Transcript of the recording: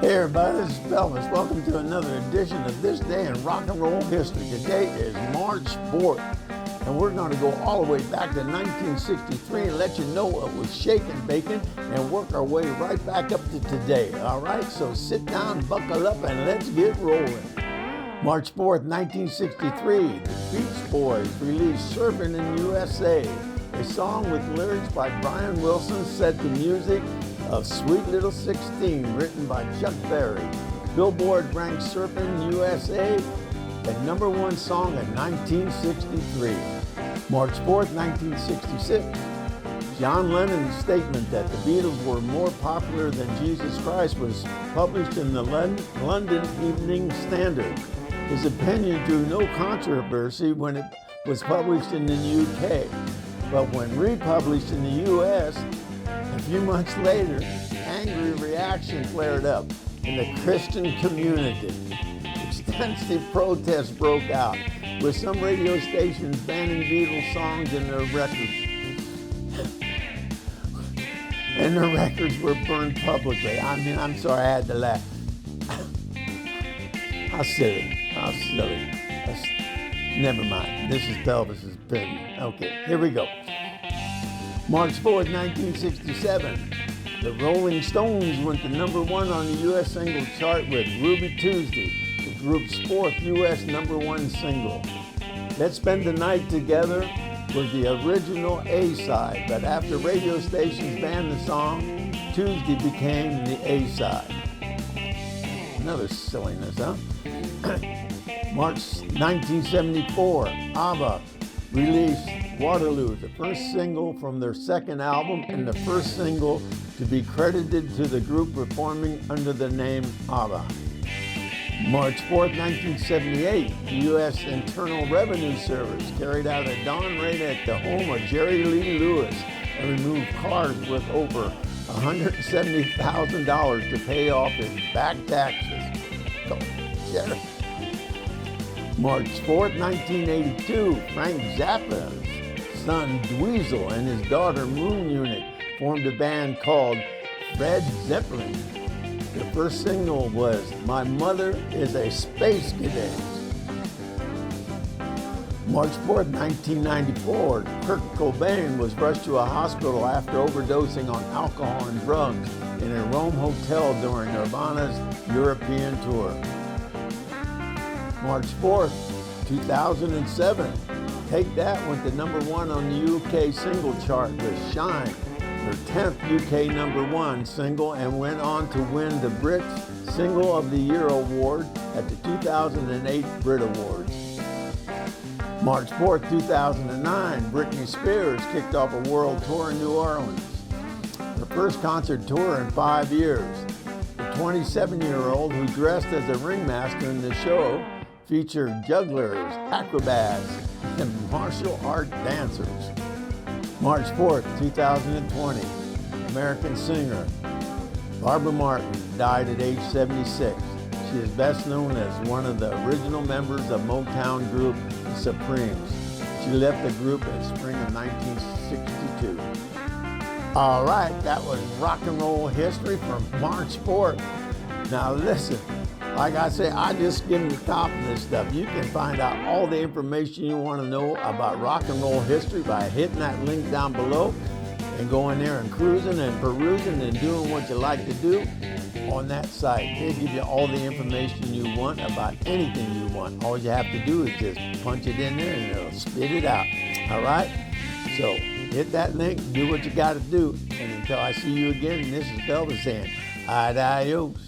Hey everybody, this is Elvis. Welcome to another edition of This Day in Rock and Roll History. Today is March 4th, and we're going to go all the way back to 1963 and let you know what was shaking, baking, and work our way right back up to today. All right, so sit down, buckle up, and let's get rolling. March 4th, 1963, the Beach Boys released Surfin U.S.A, a song with lyrics by Brian Wilson set to music of Sweet Little 16, written by Chuck Berry. Billboard ranked Surfin U.S.A the #1 song in 1963. March 4th, 1966, John Lennon's statement that the Beatles were more popular than Jesus Christ was published in the London Evening Standard. His opinion drew no controversy when it was published in the UK, but when republished in the US, a few months later, angry reaction flared up in the Christian community. Extensive protests broke out, with some radio stations banning Beatles songs in their records. And the records were burned publicly. I'm sorry, I had to laugh. How silly. Never mind. This is Pelvis's opinion. Okay, here we go. March 4th, 1967, the Rolling Stones went to #1 on the U.S. single chart with Ruby Tuesday, the group's 4th U.S. #1 single. Let's Spend the Night Together was the original A-side, but after radio stations banned the song, Tuesday became the A-side. Another silliness, huh? March 1974, ABBA released Waterloo, the first single from their second album and the first single to be credited to the group performing under the name ABBA. March 4th, 1978, the U.S. Internal Revenue Service carried out a dawn raid at the home of Jerry Lee Lewis and removed cars with over $170,000 to pay off his back taxes. Go, Jerry. March 4th, 1982, Frank Zappa's son Dweezil and his daughter Moon Unit formed a band called Fred Zeppelin. The first single was My Mother is a Space Cadet. March 4th, 1994, Kurt Cobain was rushed to a hospital after overdosing on alcohol and drugs in a Rome hotel during Nirvana's European tour. March 4th, 2007, Take That went to #1 on the UK single chart with Shine, their 10th UK #1 single, and went on to win the Brit Single of the Year award at the 2008 Brit Awards. March 4th, 2009, Britney Spears kicked off a world tour in New Orleans, her first concert tour in 5 years. The 27-year-old, who dressed as a ringmaster in the show, featured jugglers, acrobats, and martial art dancers. March 4th, 2020, American singer Barbara Martin died at age 76. She is best known as one of the original members of Motown group The Supremes. She left the group in spring of 1962. All right, that was rock and roll history from March 4th. Now listen, like I say, I just skimmed the top of this stuff. You can find out all the information you want to know about rock and roll history by hitting that link down below and going there and cruising and perusing and doing what you like to do on that site. They give you all the information you want about anything you want. All you have to do is just punch it in there and it'll spit it out. All right? So hit that link, do what you got to do. And until I see you again, this is Belva saying, adios.